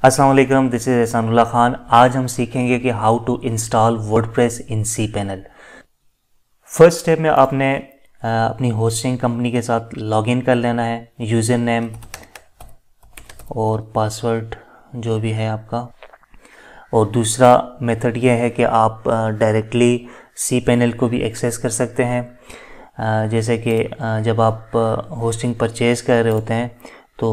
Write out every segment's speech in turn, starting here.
अस्सलाम वालेकुम, this is Ehsanullah Khan. आज हम सीखेंगे कि how to install WordPress in cPanel। First step में आपने अपनी होस्टिंग कंपनी के साथ लॉगिन कर लेना है, यूज़र नेम और पासवर्ड जो भी है आपका। और दूसरा मेथड ये है कि आप डायरेक्टली cPanel को भी एक्सेस कर सकते हैं। जैसे कि जब आप होस्टिंग परचेज़ कर रहे होते हैं तो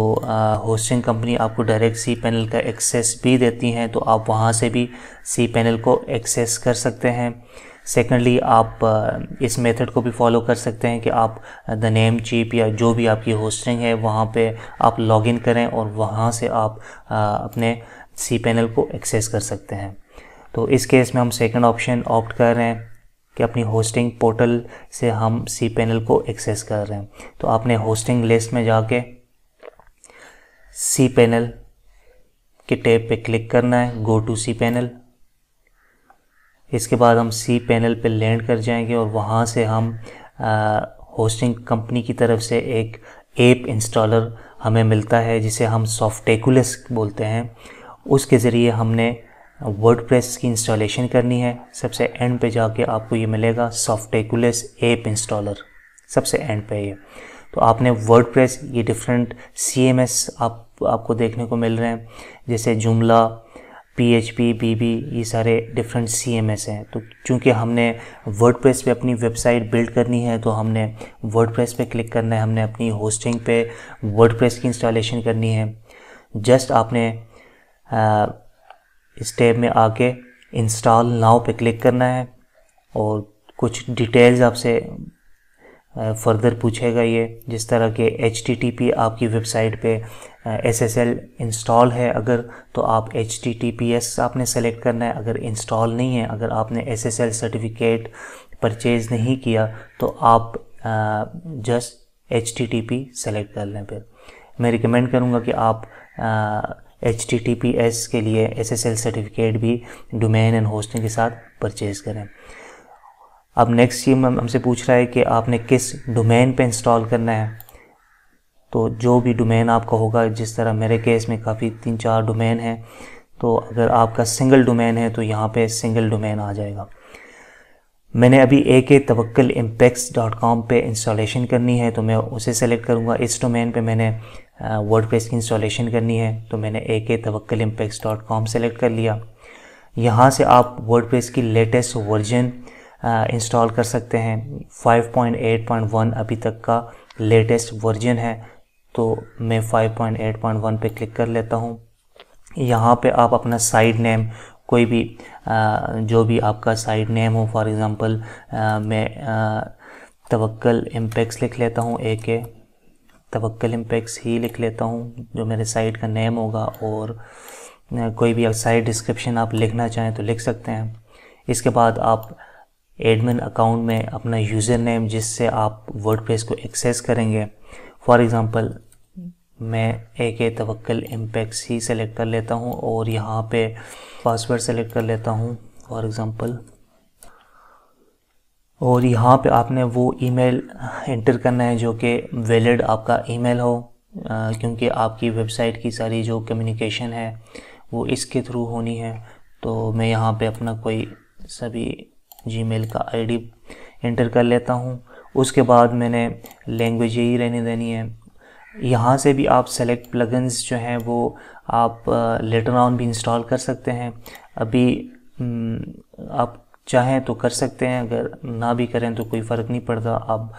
होस्टिंग कंपनी आपको डायरेक्ट cPanel का एक्सेस भी देती हैं, तो आप वहाँ से भी cPanel को एक्सेस कर सकते हैं। सेकेंडली आप इस मेथड को भी फॉलो कर सकते हैं कि आप द नेम चिप या जो भी आपकी होस्टिंग है वहाँ पे आप लॉगिन करें और वहाँ से आप अपने cPanel को एक्सेस कर सकते हैं। तो इस केस में हम सेकंड ऑप्शन ऑप्ट कर रहे हैं कि अपनी होस्टिंग पोर्टल से हम cPanel को एक्सेस कर रहे हैं। तो आपने होस्टिंग लिस्ट में जाके cPanel के टैब पे क्लिक करना है, गो टू cPanel। इसके बाद हम cPanel पे लैंड कर जाएंगे और वहाँ से हम होस्टिंग कंपनी की तरफ से एक ऐप इंस्टॉलर हमें मिलता है जिसे हम सॉफ्टेकुलस बोलते हैं। उसके ज़रिए हमने वर्डप्रेस की इंस्टॉलेशन करनी है। सबसे एंड पे जाके आपको ये मिलेगा सॉफ्टेकुलस ऐप इंस्टॉलर, सबसे एंड पे ये। तो आपने वर्डप्रेस, ये डिफरेंट CMS आपको देखने को मिल रहे हैं, जैसे जुमला, PHP, BB, ये सारे डिफरेंट CMS हैं। तो चूँकि हमने वर्डप्रेस पे अपनी वेबसाइट बिल्ड करनी है तो हमने वर्डप्रेस पे क्लिक करना है, हमने अपनी होस्टिंग पे वर्डप्रेस की इंस्टॉलेशन करनी है। जस्ट आपने इस टैब में आके इंस्टॉल नाउ पे क्लिक करना है और कुछ डिटेल्स आपसे फर्दर पूछेगा ये, जिस तरह के HTTP आपकी वेबसाइट पे SSL इंस्टॉल है अगर, तो आप HTTPS आपने सेलेक्ट करना है। अगर इंस्टॉल नहीं है, अगर आपने SSL सर्टिफिकेट परचेज़ नहीं किया तो आप जस्ट HTTP सेलेक्ट कर लें। फिर मैं रिकमेंड करूँगा कि आप HTTPS के लिए SSL सर्टिफिकेट भी डोमेन एंड होस्टिंग के साथ परचेज़ करें। अब नेक्स्ट ये हमसे पूछ रहा है कि आपने किस डोमेन पे इंस्टॉल करना है। तो जो भी डोमेन आपका होगा, जिस तरह मेरे केस में काफ़ी 3-4 डोमेन हैं, तो अगर आपका सिंगल डोमेन है तो यहाँ पे सिंगल डोमेन आ जाएगा। मैंने अभी akTawakkalImpex.com पे इंस्टॉलेशन करनी है तो मैं उसे सेलेक्ट करूँगा। इस डोमेन पे मैंने वर्डप्रेस की इंस्टॉलेशन करनी है तो मैंने akTawakkalImpex.com सेलेक्ट कर लिया। यहाँ से आप वर्डप्रेस की लेटेस्ट वर्जन इंस्टॉल कर सकते हैं। 5.8.1 अभी तक का लेटेस्ट वर्जन है, तो मैं 5.8.1 पे क्लिक कर लेता हूँ। यहाँ पे आप अपना साइट नेम, कोई भी जो भी आपका साइट नेम हो, फॉर एग्ज़ाम्पल मैं तवक्कल इम्पेक्स लिख लेता हूँ, तवक्कल इम्पेक्स ही लिख लेता हूँ जो मेरे साइट का नेम होगा। और कोई भी साइट डिस्क्रिप्शन आप लिखना चाहें तो लिख सकते हैं। इसके बाद आप एडमिन अकाउंट में अपना यूज़र नेम, जिससे आप वर्डप्रेस को एक्सेस करेंगे, फॉर एग्ज़ाम्पल मैं akTawakkalImpex ही सेलेक्ट कर लेता हूँ और यहाँ पे पासवर्ड सेलेक्ट कर लेता हूँ फॉर एग्ज़ाम्पल। और यहाँ पे आपने वो ईमेल एंटर करना है जो कि वैलिड आपका ईमेल हो, क्योंकि आपकी वेबसाइट की सारी जो कम्युनिकेशन है वो इसके थ्रू होनी है। तो मैं यहाँ पे अपना कोई सभी जीमेल का आईडी एंटर कर लेता हूँ। उसके बाद मैंने लैंग्वेज यही रहने देनी है। यहाँ से भी आप सेलेक्ट प्लगइन्स जो हैं वो आप लेटर ऑन भी इंस्टॉल कर सकते हैं। अभी आप चाहें तो कर सकते हैं, अगर ना भी करें तो कोई फ़र्क नहीं पड़ता। आप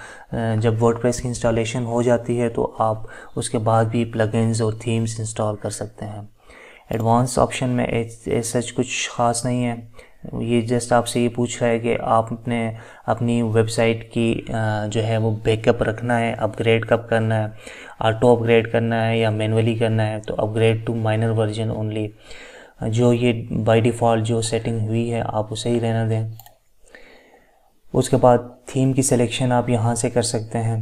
जब वर्डप्रेस की इंस्टॉलेशन हो जाती है तो आप उसके बाद भी प्लगइन्स और थीम्स इंस्टॉल कर सकते हैं। एडवांस ऑप्शन में सच कुछ ख़ास नहीं है। ये जस्ट आपसे ये पूछ रहा है कि आपने अपनी वेबसाइट की जो है वो बैकअप रखना है, अपग्रेड कब करना है, ऑटो अपग्रेड करना है या मैनुअली करना है। तो upgrade to minor version only, जो ये बाय डिफ़ॉल्ट जो सेटिंग हुई है आप उसे ही रहना दें। उसके बाद थीम की सिलेक्शन आप यहाँ से कर सकते हैं,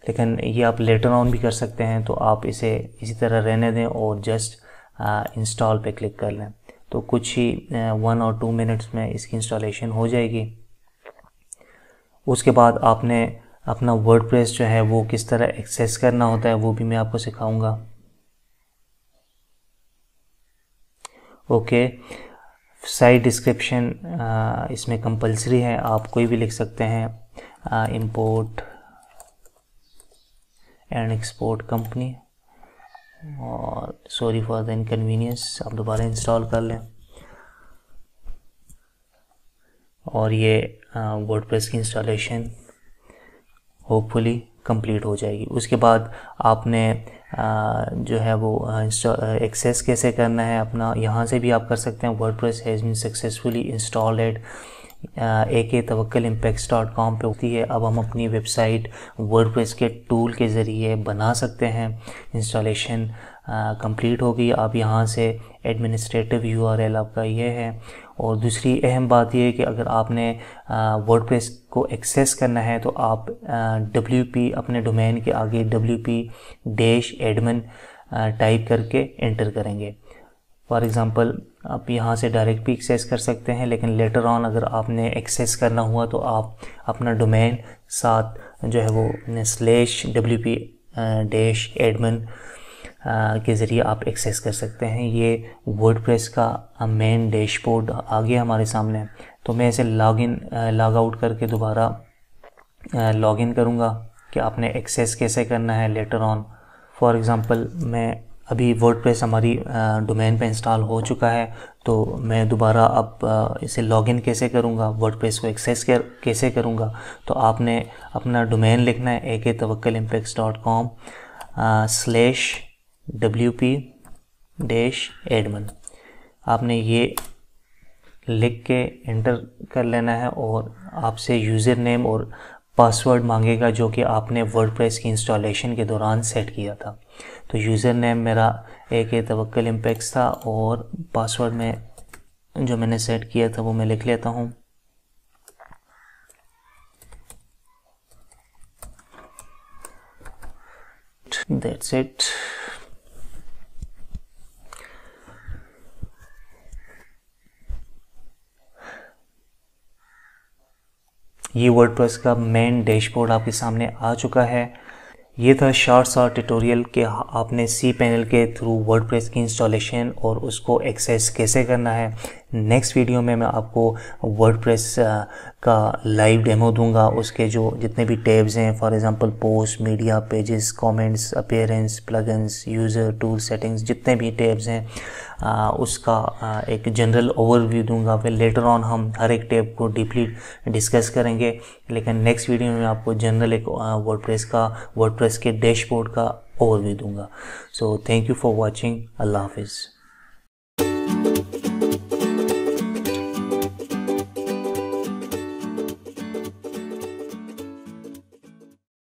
लेकिन ये आप लेटर ऑन भी कर सकते हैं। तो आप इसे इसी तरह रहने दें और जस्ट इंस्टॉल पे क्लिक कर लें। तो कुछ ही 1 और 2 मिनट्स में इसकी इंस्टॉलेशन हो जाएगी। उसके बाद आपने अपना वर्डप्रेस जो है वो किस तरह एक्सेस करना होता है वो भी मैं आपको सिखाऊंगा। ओके, साइट डिस्क्रिप्शन इसमें कंपलसरी है, आप कोई भी लिख सकते हैं, इंपोर्ट एंड एक्सपोर्ट कंपनी, और सॉरी फॉर द इनकन्वीनियंस, आप दोबारा इंस्टॉल कर लें। और ये वर्डप्रेस की इंस्टॉलेशन होपफुली कंप्लीट हो जाएगी। उसके बाद आपने जो है वो एक्सेस कैसे करना है अपना, यहाँ से भी आप कर सकते हैं। WordPress has been successfully installed at akTawakkalImpacts.com पे होती है। अब हम अपनी वेबसाइट वर्डप्रेस के टूल के ज़रिए बना सकते हैं। इंस्टॉलेशन कंप्लीट होगी। आप यहाँ से एडमिनिस्ट्रेटिव URL आपका ये है। और दूसरी अहम बात यह है कि अगर आपने वर्डप्रेस को एक्सेस करना है तो आप WP अपने डोमेन के आगे WP-admin टाइप करके एंटर करेंगे। फॉर एग्ज़ाम्पल आप यहाँ से डायरेक्ट भी एक्सेस कर सकते हैं, लेकिन लेटर ऑन अगर आपने एक्सेस करना हुआ तो आप अपना डोमेन साथ जो है वो /WP-admin के ज़रिए आप एक्सेस कर सकते हैं। ये वर्डप्रेस का मेन डैशबोर्ड आ गया हमारे सामने। तो मैं इसे लॉग आउट करके दोबारा लॉगिन करूँगा कि आपने एक्सेस कैसे करना है लेटर ऑन। फॉर एग्ज़ाम्पल मैं अभी वर्डप्रेस हमारी डोमेन पे इंस्टॉल हो चुका है, तो मैं दोबारा अब इसे लॉगिन कैसे करूँगा, वर्डप्रेस को एक्सेस कैसे करूँगा। तो आपने अपना डोमेन लिखना है akTawakkalImpacts.com /WP-admin। आपने ये लिख के एंटर कर लेना है और आपसे यूज़र नेम और पासवर्ड मांगेगा जो कि आपने वर्डप्रेस की इंस्टॉलेशन के दौरान सेट किया था। तो यूज़र नेम मेरा akTawakkalImpacts था और पासवर्ड में जो मैंने सेट किया था वो मैं लिख लेता हूँ। That's it। ये वर्डप्रेस का मेन डैशबोर्ड आपके सामने आ चुका है। ये था शॉर्ट सा ट्यूटोरियल कि आपने cPanel के थ्रू वर्डप्रेस की इंस्टॉलेशन और उसको एक्सेस कैसे करना है। नेक्स्ट वीडियो में मैं आपको वर्डप्रेस का लाइव डेमो दूंगा। उसके जो जितने भी टैब्स हैं, for example post, media, pages, comments, appearance, plugins, user, tool, settings, जितने भी टैब्स हैं उसका एक जनरल ओवरव्यू दूंगा। फिर लेटर ऑन हम हर एक टैब को डीपली डिस्कस करेंगे, लेकिन नेक्स्ट वीडियो में आपको जनरल एक वर्डप्रेस के डैशबोर्ड का ओवरव्यू दूंगा। So thank you for watching. अल्लाह हाफिज़।